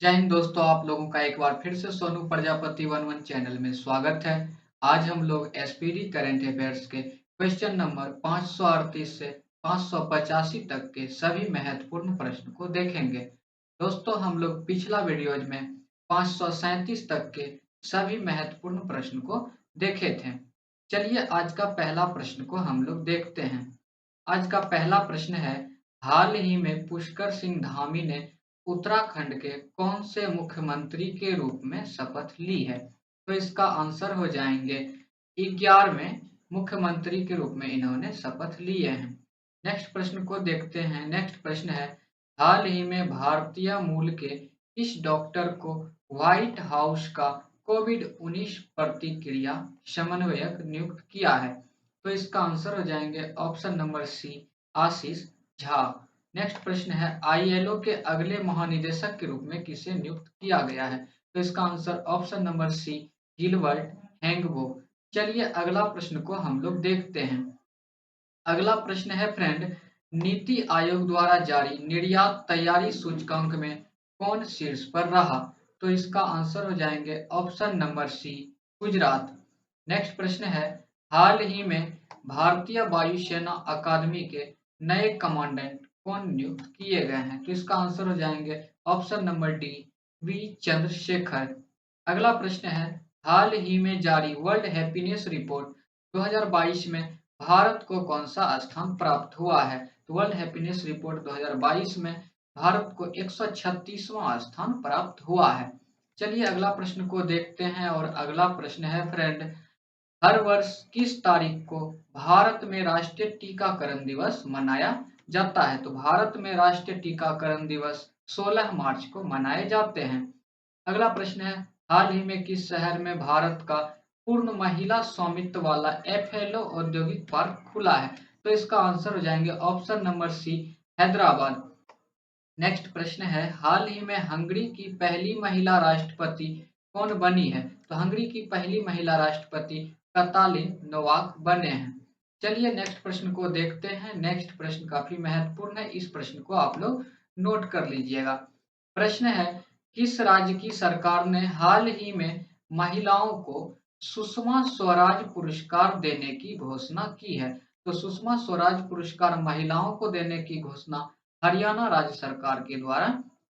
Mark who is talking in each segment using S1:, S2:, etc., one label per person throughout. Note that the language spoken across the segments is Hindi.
S1: जय हिंद दोस्तों, आप लोगों का एक बार फिर से Sonu Prajapati one one channel में स्वागत है। आज हम लोग एसपीडी करंट अफेयर्स के क्वेश्चन नंबर 538 से 585 तक के सभी महत्वपूर्ण प्रश्न को देखेंगे। दोस्तों, हम लोग पिछला वीडियोज में 537 तक के सभी महत्वपूर्ण प्रश्न को देखे थे। चलिए आज का पहला प्रश्न को हम लोग देखते हैं। आज का पहला प्रश्न है, हाल ही में पुष्कर सिंह धामी ने उत्तराखंड के कौन से मुख्यमंत्री के रूप में शपथ ली है? तो इसका आंसर हो जाएंगे 11वें मुख्यमंत्री के रूप में इन्होंने शपथ लिए हैं। नेक्स्ट प्रश्न को देखते हैं। नेक्स्ट प्रश्न है, हाल ही में भारतीय मूल के किस डॉक्टर को व्हाइट हाउस का कोविड-19 प्रतिक्रिया समन्वयक नियुक्त किया है? तो इसका आंसर हो जाएंगे ऑप्शन नंबर सी, आशीष झा। नेक्स्ट प्रश्न है, आईएलओ के अगले महानिदेशक के रूप में किसे नियुक्त किया गया है? तो इसका answer option number C, Gilbert Houngbo. चलिए अगला प्रश्न को हम लोग देखते हैं। अगला प्रश्न है फ्रेंड, नीति आयोग द्वारा जारी निर्यात तैयारी सूचकांक में कौन शीर्ष पर रहा? तो इसका आंसर हो जाएंगे option number C, Gujarat. Next प्रश्न है, हाल ही में भारतीय वायुसेना अकादमी के नए कमांडेंट कौन नियुक्त किए गए हैं? तो इसका आंसर हो जाएंगे option number D, V Chandrasekhar. अगला प्रश्न है, हाल ही में जारी वर्ल्ड हैप्पीनेस रिपोर्ट 2022 में भारत को कौन सा स्थान प्राप्त हुआ है? तो वर्ल्ड हैप्पीनेस रिपोर्ट 2022 में भारत को 136वां स्थान प्राप्त हुआ है। चलिए अगला प्रश्न को देखते हैं और अगला प्रश्न है फ्रेंड, हर वर्ष किस तारीख को भारत में राष्ट्रीय टीकाकरण दिवस मनाया जाता है? तो भारत में राष्ट्रीय टीकाकरण दिवस 16 मार्च को मनाए जाते हैं। अगला प्रश्न है, हाल ही में किस शहर में भारत का पूर्ण महिला स्वामित्व वाला एफएलओ औद्योगिक पार्क खुला है? तो इसका आंसर हो जाएंगे option number C, Hyderabad. Next प्रश्न है, हाल ही में हंगरी की पहली महिला राष्ट्रपति कौन बनी है? तो हंगरी की पहली महिला राष्ट्रपति कतालिन नोवाक बने हैं। चलिए नेक्स्ट प्रश्न को देखते हैं। नेक्स्ट प्रश्न काफी महत्वपूर्ण है, इस प्रश्न को आप लोग नोट कर लीजिएगा। प्रश्न है, किस राज्य की सरकार ने हाल ही में महिलाओं को सुषमा स्वराज पुरस्कार देने की घोषणा की है? तो सुषमा स्वराज पुरस्कार महिलाओं को देने की घोषणा हरियाणा राज्य सरकार के द्वारा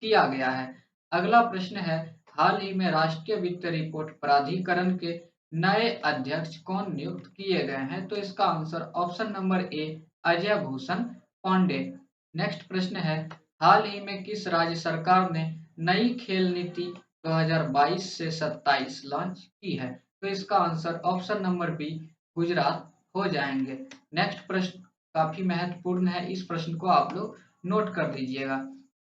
S1: किया गया है। अगला प्रश्न है, हाल ही में राष्ट्रीय वित्त रिपोर्ट प्राधिकरण के नए अध्यक्ष कौन नियुक्त किए गए हैं? तो इसका answer option number A, Ajay Bhushan Pandey. Next प्रश्न है, हाल ही में किस राज्य सरकार ने नई खेल नीति 2022 से 27 लॉन्च की है? तो इसका answer option number B, Gujarat हो जाएंगे। नेक्स्ट प्रश्न काफी महत्वपूर्ण है, इस प्रश्न को आप लोग नोट कर लीजिएगा।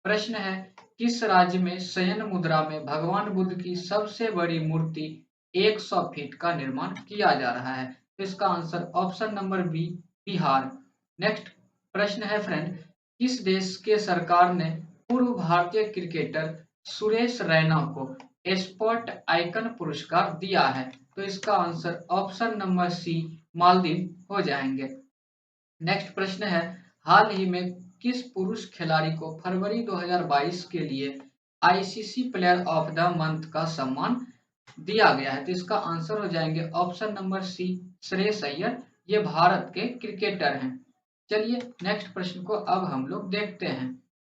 S1: प्रश्न है, किस राज्य में शयन मुद्रा में भगवान बुद्ध की सबसे बड़ी मूर्ति 100 फीट का निर्माण किया जा रहा है? तो इसका answer option number B, Bihar. Next प्रश्न है फ्रेंड, किस देश के सरकार ने पूर्व भारतीय क्रिकेटर सुरेश रैना को स्पॉट आइकन पुरस्कार दिया है? तो इसका answer option number C, Maldives हो जाएंगे। नेक्स्ट प्रश्न है, हाल ही में किस पुरुष खिलाड़ी को फरवरी 2022 के लिए ICC player of the month का सम्मान दिया गया है? तो इसका आंसर हो जाएंगे option number C, Shreyas Iyer. ये भारत के क्रिकेटर हैं। चलिए नेक्स्ट प्रश्न को अब हम लोग देखते हैं।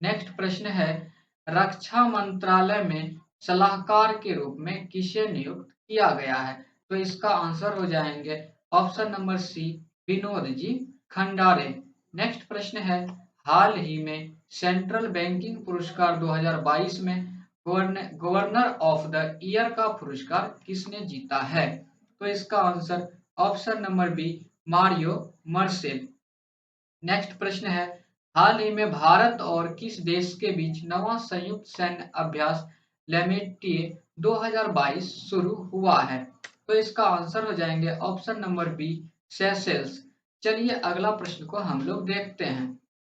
S1: नेक्स्ट प्रश्न है, रक्षा मंत्रालय में सलाहकार के रूप में किसे नियुक्त किया गया है? तो इसका आंसर हो जाएंगे ऑप्शन नंबर सी, विनोद जी खंडारे। नेक्स्ट प्रश्न है, हाल ही में सेंट्रल बैंकिंग पुरस्कार 2022 में गवर्नर ऑफ द ईयर का पुरस्कार किसने जीता है? तो इसका answer option number B, Mario Marcel. Next प्रश्न है, हाल ही में भारत और किस देश के बीच नवा संयुक्त सैन्य अभ्यास लेमेटिए 2022 शुरू हुआ है? तो इसका आंसर हो जाएंगे ऑप्शन नंबर बी, सेशेल्स। चलिए अगला प्रश्न को हम लोग देखते हैं।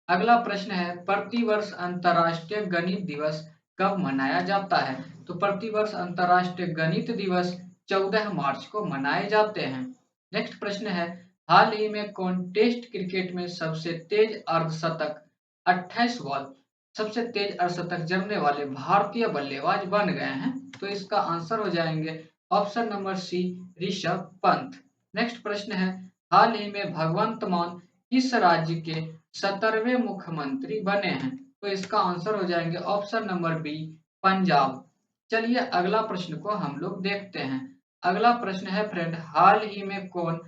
S1: अगला प्रश्न है, प्रतिवर्ष अंतर्राष्ट्रीय गणित दिवस कब मनाया जाता है? तो प्रतिवर्ष अंतर्राष्ट्रीय गणित दिवस 14 मार्च को मनाए जाते हैं। नेक्स्ट प्रश्न है, हाल ही में कौन टेस्ट क्रिकेट में सबसे तेज अर्धशतक 28 बॉल सबसे तेज अर्धशतक जड़ने वाले भारतीय बल्लेबाज बन गए हैं? तो इसका आंसर हो जाएंगे option number C, Rishabh Pant. Next प्रश्न है, हाल ही में भगवंत मान किस राज्य के 17वें मुख्यमंत्री बने हैं? तो इसका आंसर हो जाएंगे ऑप्शन नंबर बी, पंजाब। चलिए अगला प्रश्न को हम लोग देखते हैं। अगला प्रश्न है फ्रेंड, हाल ही में कौन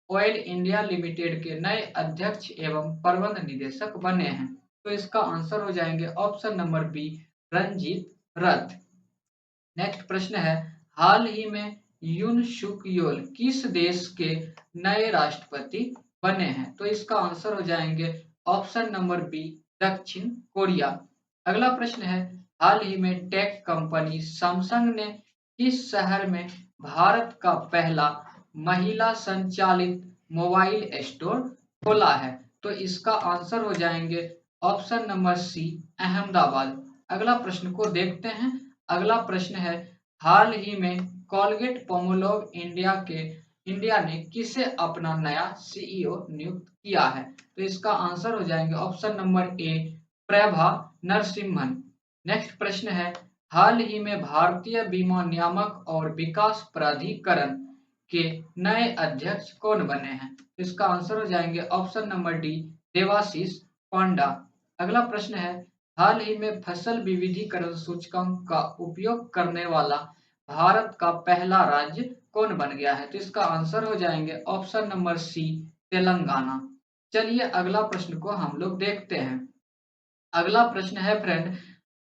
S1: ऑयल इंडिया लिमिटेड के नए अध्यक्ष एवं प्रबंध निदेशक बने हैं? तो इसका आंसर हो जाएंगे ऑप्शन नंबर बी, रंजीत रथ। नेक्स्ट प्रश्न है, हाल ही में यून सुक योल किस देश के नए राष्ट्रपति बने हैं? तो इसका आंसर हो जाएंगे ऑप्शन नंबर बी, दक्षिण कोरिया। अगला प्रश्न है, हाल ही में टेक कंपनी सैमसंग ने किस शहर में भारत का पहला महिला संचालित मोबाइल स्टोर खोला है? तो इसका आंसर हो जाएंगे ऑप्शन नंबर सी, अहमदाबाद। अगला प्रश्न को देखते हैं। अगला प्रश्न है, हाल ही में कोलगेट पामोलिव इंडिया ने किसे अपना नया सीईओ नियुक्त किया है? तो इसका आंसर हो जाएंगे ऑप्शन नंबर ए, प्रभा नरसिम्हन। नेक्स्ट प्रश्न है, हाल ही में भारतीय बीमा नियामक और विकास प्राधिकरण के नए अध्यक्ष कौन बने हैं? इसका आंसर हो जाएंगे ऑप्शन नंबर डी, देवाशीष पांडा। अगला प्रश्न है, हाल ही में फसल विविधीकरण सूचकांक का उपयोग करने वाला भारत का पहला राज्य कौन बन गया है? तो इसका आंसर हो जाएंगे ऑप्शन नंबर सी, तेलंगाना। चलिए अगला प्रश्न को हम लोग देखते हैं। अगला प्रश्न है फ्रेंड,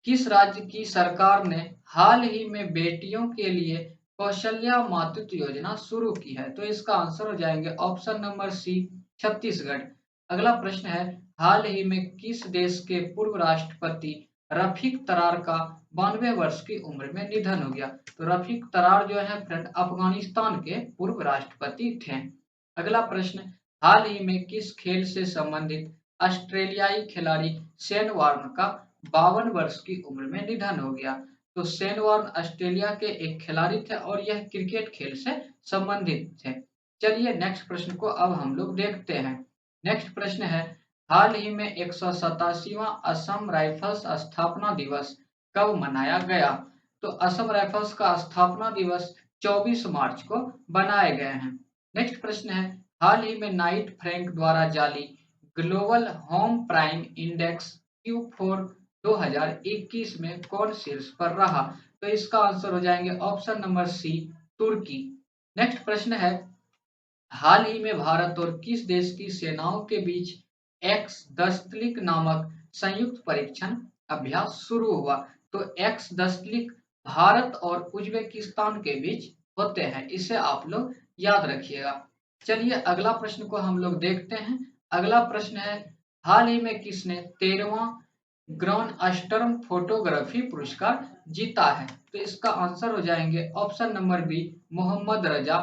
S1: किस राज्य की सरकार ने हाल ही में बेटियों के लिए कौशल्या मातृत्व योजना शुरू की है? तो इसका आंसर हो जाएंगे ऑप्शन नंबर सी, छत्तीसगढ़। अगला प्रश्न है, हाल ही में किस देश के पूर्व राष्ट्रपति रफीक तरार का 92 वर्ष की उम्र में निधन हो गया? तो रफीक तरार जो है फ्रेंड अफगानिस्तान के पूर्व राष्ट्रपति थे। अगला प्रश्न, हाल ही में किस खेल से संबंधित ऑस्ट्रेलियाई खिलाड़ी शेन वॉर्न का 52 वर्ष की उम्र में निधन हो गया? तो शेन वॉर्न ऑस्ट्रेलिया के एक खिलाड़ी थे और यह क्रिकेट खेल से संबंधित थे। चलिए नेक्स्ट प्रश्न को अब हम लोग देखते हैं। नेक्स्ट प्रश्न है, हाल ही में 187वां असम राइफल्स स्थापना दिवस कब मनाया गया? तो असम राइफल्स का स्थापना दिवस 24 मार्च को बनाए गए हैं। नेक्स्ट प्रश्न है, हाल ही में नाइट फ्रैंक द्वारा जारी global home prime index Q4 2021 में कौन शीर्ष पर रहा? तो इसका आंसर हो जाएंगे ऑप्शन नंबर सी, तुर्की। नेक्स्ट प्रश्न है, हाल ही में भारत और किस देश की सेनाओं के बीच एक्स दस्तलिक नामक संयुक्त परीक्षण अभ्यास शुरू हुआ? तो एक्स दस्तलिक भारत और उज्बेकिस्तान के बीच होते हैं, इसे आप लोग याद रखिएगा। चलिए अगला प्रश्न को हम लोग देखते हैं। अगला प्रश्न है, हाल ही में किसने 13वां ग्रैंड स्टर्म फोटोग्राफी पुरस्कार जीता है? तो इसका आंसर हो जाएंगे ऑप्शन नंबर बी, मोहम्मद रजा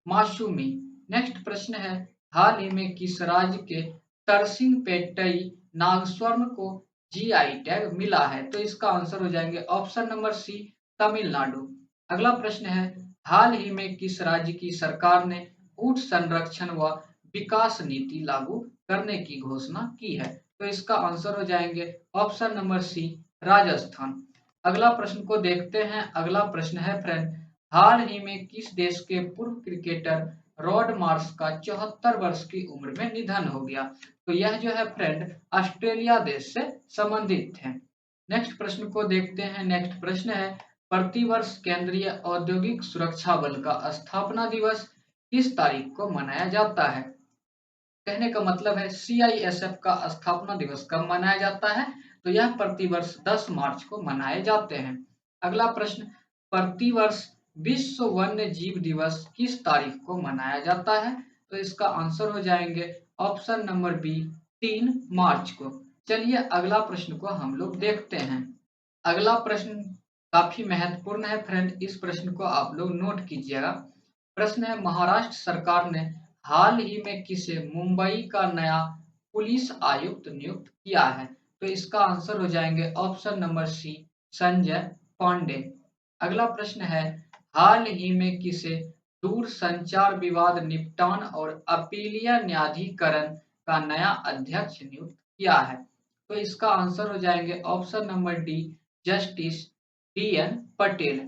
S1: मासूमी। नेक्स्ट प्रश्न है, हाल ही में किस राज्य के तरसिंगपेट्टई नागस्वर्ण को जीआई टैग मिला है? तो इसका आंसर हो जाएंगे ऑप्शन नंबर सी, तमिलनाडु। अगला प्रश्न है, हाल ही में किस राज्य की सरकार ने ऊंट संरक्षण व विकास नीति लागू करने की घोषणा की है? तो इसका आंसर हो जाएंगे ऑप्शन नंबर सी, राजस्थान। अगला प्रश्न को देखते हैं। अगला प्रश्न है फ्रेंड, हाल ही में किस देश के पूर्व क्रिकेटर रॉड मार्श का 74 वर्ष की उम्र में निधन हो गया? तो यह जो है फ्रेंड ऑस्ट्रेलिया देश से संबंधित है। नेक्स्ट प्रश्न को देखते हैं। नेक्स्ट प्रश्न है, प्रतिवर्ष केंद्रीय औद्योगिक सुरक्षा बल का स्थापना दिवस किस तारीख को मनाया जाता है? कहने का मतलब है CISF का स्थापना दिवस कब मनाया जाता है? तो यह प्रतिवर्ष 10 मार्च को मनाए जाते हैं। अगला प्रश्न, प्रतिवर्ष विश्व वन्य जीव दिवस किस तारीख को मनाया जाता है? तो इसका आंसर हो जाएंगे ऑप्शन नंबर बी, 3 मार्च को। चलिए अगला प्रश्न को हम लोग देखते हैं। अगला प्रश्न काफी महत्वपूर्ण है फ्रेंड, इस प्रश्न को आप लोग नोट कीजिएगा। प्रश्न है, महाराष्ट्र सरकार ने हाल ही में किसे मुंबई का नया पुलिस आयुक्त नियुक्त किया है? तो इसका आंसर हो जाएंगे option number C, Sanjay Pandey. अगला प्रश्न है, हाल ही में किसे दूर संचार विवाद निपटान और अपीलीय न्यायाधिकरण का नया अध्यक्ष नियुक्त किया है? तो इसका आंसर हो जाएंगे option number D, justice DN. Patel.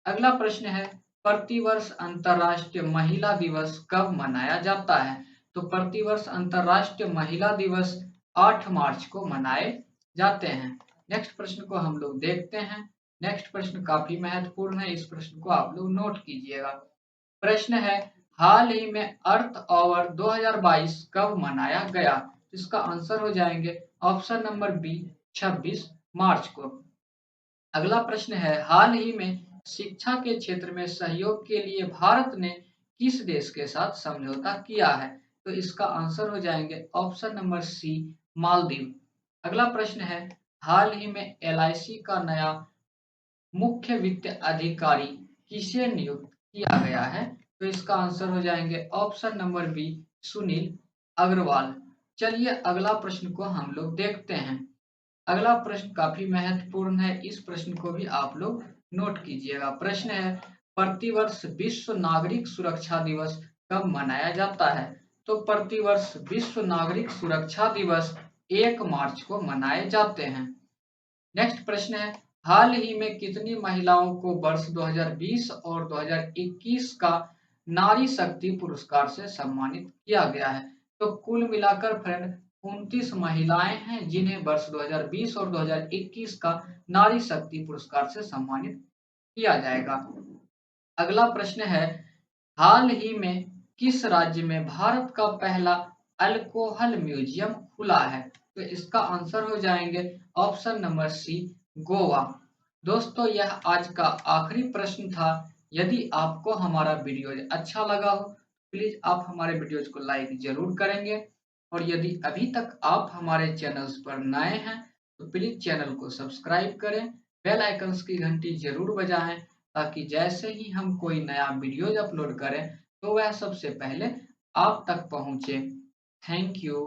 S1: अगला प्रश्न है, प्रतिवर्ष अंतर्राष्ट्रीय महिला दिवस कब मनाया जाता है? तो प्रतिवर्ष अंतर्राष्ट्रीय महिला दिवस 8 मार्च को मनाए जाते हैं। नेक्स्ट प्रश्न को हम लोग देखते हैं। नेक्स्ट प्रश्न काफी महत्वपूर्ण है, इस प्रश्न को आप लोग नोट कीजिएगा। प्रश्न है, हाल ही में अर्थ आवर 2022 कब मनाया गया? इसका आंसर हो जाएंगे ऑप्शन नंबर बी, 26 मार्च को। अगला प्रश्न है, हाल ही में शिक्षा के क्षेत्र में सहयोग के लिए भारत ने किस देश के साथ समझौता किया है? तो इसका आंसर हो जाएंगे ऑप्शन नंबर सी, मालदीव। अगला प्रश्न है, हाल ही में एलआईसी का नया मुख्य वित्त अधिकारी किसे नियुक्त किया गया है? तो इसका आंसर हो जाएंगे option number B, Sunil Agarwal. चलिए अगला प्रश्न को हम लोग देखते हैं। अगला प्रश्न काफी महत्वपूर्ण है, इस प्रश्न को भी आप लोग नोट कीजिएगा। प्रश्न है, प्रतिवर्ष विश्व नागरिक सुरक्षा दिवस कब मनाया जाता है? तो प्रतिवर्ष विश्व नागरिक सुरक्षा दिवस 1 मार्च को मनाए जाते हैं। नेक्स्ट प्रश्न है, हाल ही में कितनी महिलाओं को वर्ष 2020 और 2021 का नारी शक्ति पुरस्कार से सम्मानित किया गया है? तो कुल मिलाकर फ्रेंड 29 महिलाएं हैं जिन्हें वर्ष 2020 और 2021 का नारी शक्ति पुरस्कार से सम्मानित किया जाएगा। अगला प्रश्न है, हाल ही में किस राज्य में भारत का पहला अल्कोहल म्यूजियम खुला है? तो इसका आंसर हो जाएंगे ऑप्शन नंबर सी, गोवा। दोस्तों यह आज का आखिरी प्रश्न था। यदि आपको हमारा वीडियो अच्छा लगा हो, प्लीज आप हमारे वीडियोज को लाइक जरूर करेंगे, और यदि अभी तक आप हमारे चैनल्स पर नए हैं तो प्लीज चैनल को सब्सक्राइब करें, बेल आइकन्स की घंटी जरूर बजाएं, ताकि जैसे ही हम कोई नया वीडियोज अपलोड करें तो वह सबसे पहले आप तक पहुंचे। Thank you.